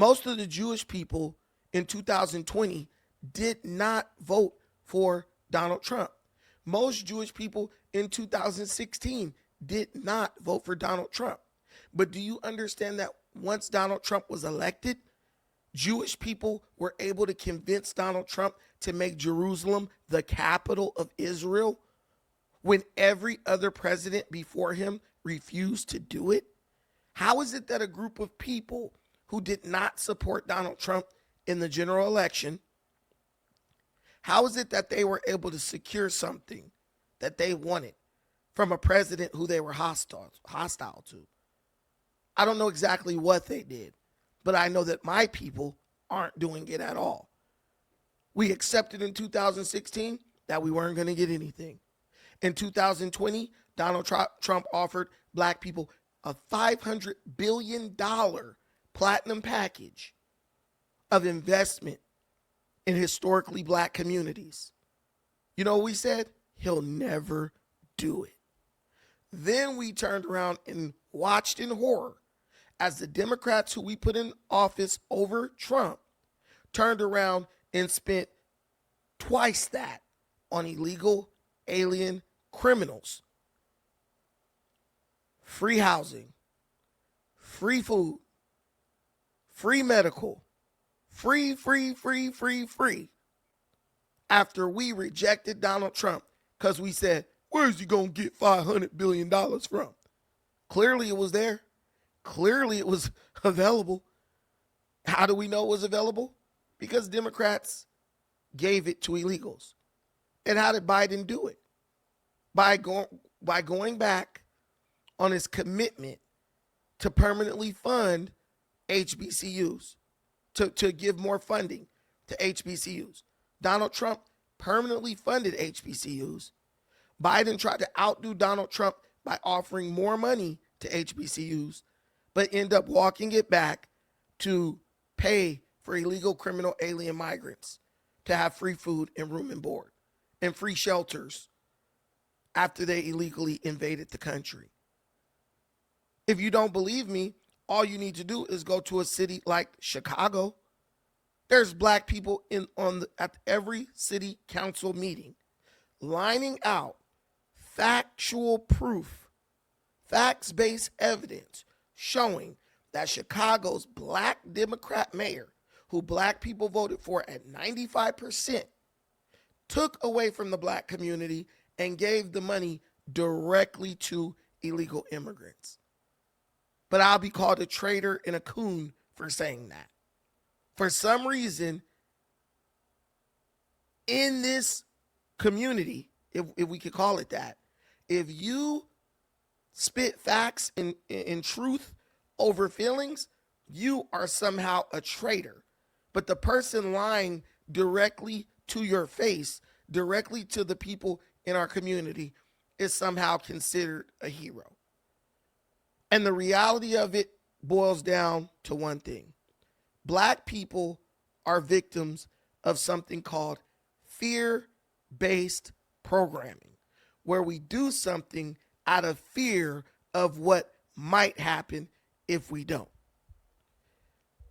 Most of the Jewish people in 2020 did not vote for Donald Trump. Most Jewish people in 2016 did not vote for Donald Trump. But do you understand that once Donald Trump was elected, Jewish people were able to convince Donald Trump to make Jerusalem the capital of Israel when every other president before him refused to do it? How is it that a group of people who did not support Donald Trump in the general election, how is it that they were able to secure something that they wanted from a president who they were hostile to? I don't know exactly what they did, but I know that my people aren't doing it at all. We accepted in 2016 that we weren't going to get anything. In 2020, Donald Trump offered black people a $500 billion platinum package of investment in historically black communities. You know what we said? He'll never do it. Then we turned around and watched in horror as the Democrats who we put in office over Trump turned around and spent twice that on illegal alien criminals. Free housing, free food, free medical, free. After we rejected Donald Trump because we said, where's he going to get $500 billion from? Clearly it was there. Clearly it was available. How do we know it was available? Because Democrats gave it to illegals. And how did Biden do it? By going back on his commitment to permanently fund HBCUs, to give more funding to HBCUs. Donald Trump permanently funded HBCUs. Biden tried to outdo Donald Trump by offering more money to HBCUs, but end up walking it back to pay for illegal criminal alien migrants to have free food and room and board and free shelters after they illegally invaded the country. If you don't believe me, all you need to do is go to a city like Chicago. There's black people at every city council meeting lining out factual proof, facts-based evidence showing that Chicago's black Democrat mayor, who black people voted for at 95%, took away from the black community and gave the money directly to illegal immigrants. But I'll be called a traitor and a coon for saying that. For some reason, in this community, if we could call it that, if you spit facts and truth over feelings, you are somehow a traitor. But the person lying directly to your face, directly to the people in our community, is somehow considered a hero. And the reality of it boils down to one thing. Black people are victims of something called fear-based programming, where we do something out of fear of what might happen if we don't.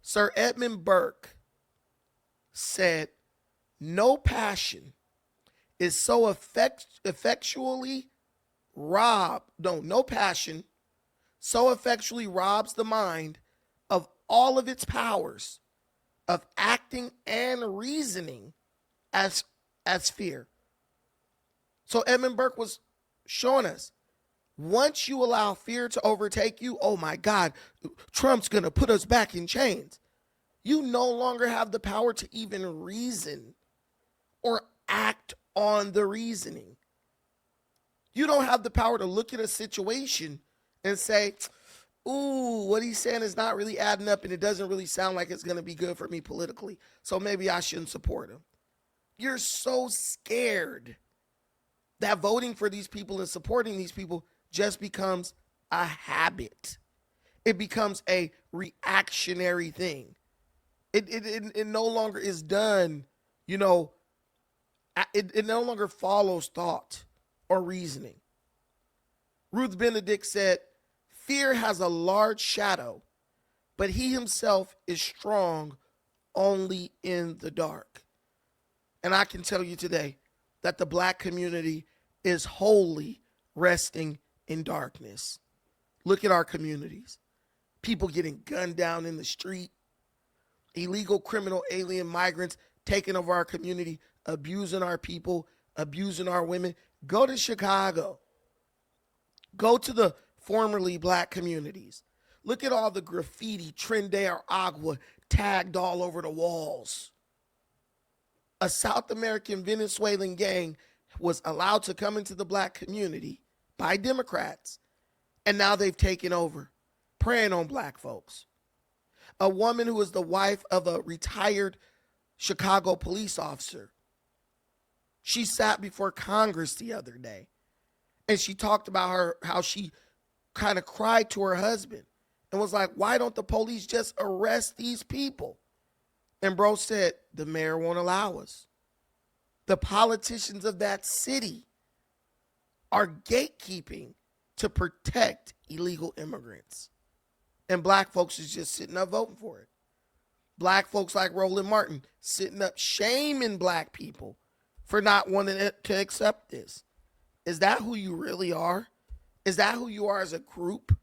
Sir Edmund Burke said, no passion is so effectually robs the mind of all of its powers of acting and reasoning as fear. So Edmund Burke was showing us, once you allow fear to overtake you, oh my God, Trump's going to put us back in chains. You no longer have the power to even reason or act on the reasoning. You don't have the power to look at a situation and say, ooh, what he's saying is not really adding up and it doesn't really sound like it's going to be good for me politically, so maybe I shouldn't support him. You're so scared that voting for these people and supporting these people just becomes a habit. It becomes a reactionary thing. It no longer is done, it no longer follows thought or reasoning. Ruth Benedict said, fear has a large shadow, but he himself is strong only in the dark. And I can tell you today that the black community is wholly resting in darkness. Look at our communities. People getting gunned down in the street, illegal criminal alien migrants taking over our community, abusing our people, abusing our women. Go to Chicago. Go to the formerly black communities. Look at all the graffiti, Trinidad Agua, tagged all over the walls. A South American Venezuelan gang was allowed to come into the black community by Democrats, and now they've taken over, preying on black folks. A woman who is the wife of a retired Chicago police officer. She sat before Congress the other day, and she talked about how she kind of cried to her husband and was like, why don't the police just arrest these people? And bro said, the mayor won't allow us. The politicians of that city are gatekeeping to protect illegal immigrants. And black folks is just sitting up voting for it. Black folks like Roland Martin sitting up shaming black people for not wanting to accept this. Is that who you really are? Is that who you are as a group?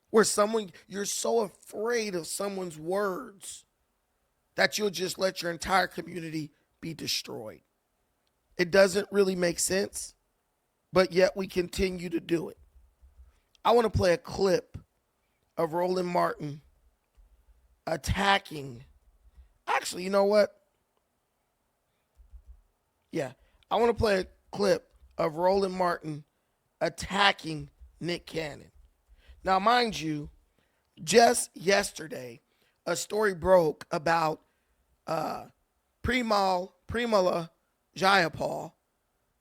Where you're so afraid of someone's words that you'll just let your entire community be destroyed. It doesn't really make sense, but yet we continue to do it. I want to play a clip of Roland Martin attacking. Actually, you know what? Yeah, I want to play a clip of Roland Martin attacking Nick Cannon. Now, mind you, just yesterday, a story broke about Pramila Jayapal,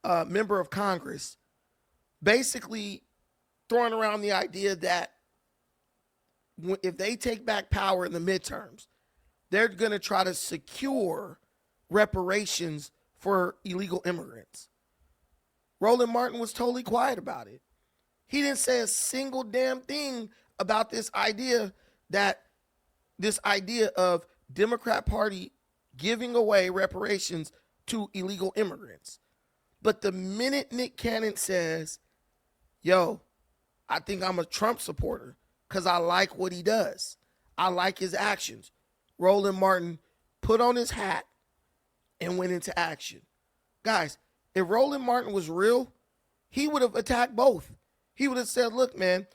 a member of Congress, basically throwing around the idea that if they take back power in the midterms, they're going to try to secure reparations for illegal immigrants. Roland Martin was totally quiet about it. He didn't say a single damn thing about this idea of Democrat Party giving away reparations to illegal immigrants. But the minute Nick Cannon says, yo, I think I'm a Trump supporter because I like what he does, I like his actions, Roland Martin put on his hat and went into action. Guys, if Roland Martin was real, he would have attacked both. He would have said, look, man,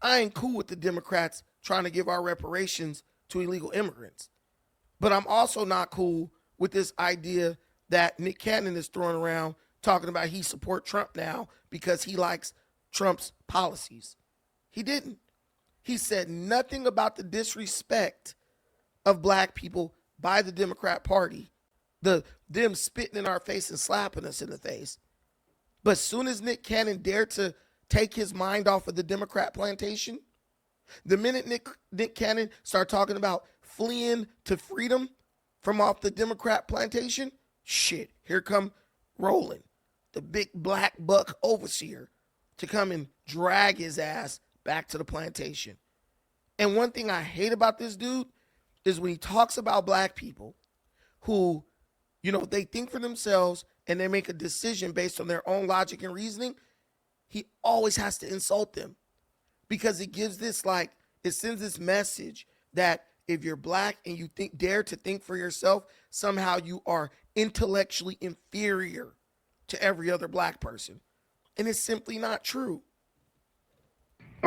I ain't cool with the Democrats trying to give our reparations to illegal immigrants. But I'm also not cool with this idea that Nick Cannon is throwing around talking about he support Trump now because he likes Trump's policies. He didn't. He said nothing about the disrespect of black people by the Democrat Party, them spitting in our face and slapping us in the face. But as soon as Nick Cannon dared to take his mind off of the Democrat plantation, the minute Nick Cannon started talking about fleeing to freedom from off the Democrat plantation, shit, here come Roland, the big black buck overseer, to come and drag his ass back to the plantation. And one thing I hate about this dude is when he talks about black people who, they think for themselves and they make a decision based on their own logic and reasoning, he always has to insult them because it gives it sends this message that if you're black and you dare to think for yourself, somehow you are intellectually inferior to every other black person. And it's simply not true.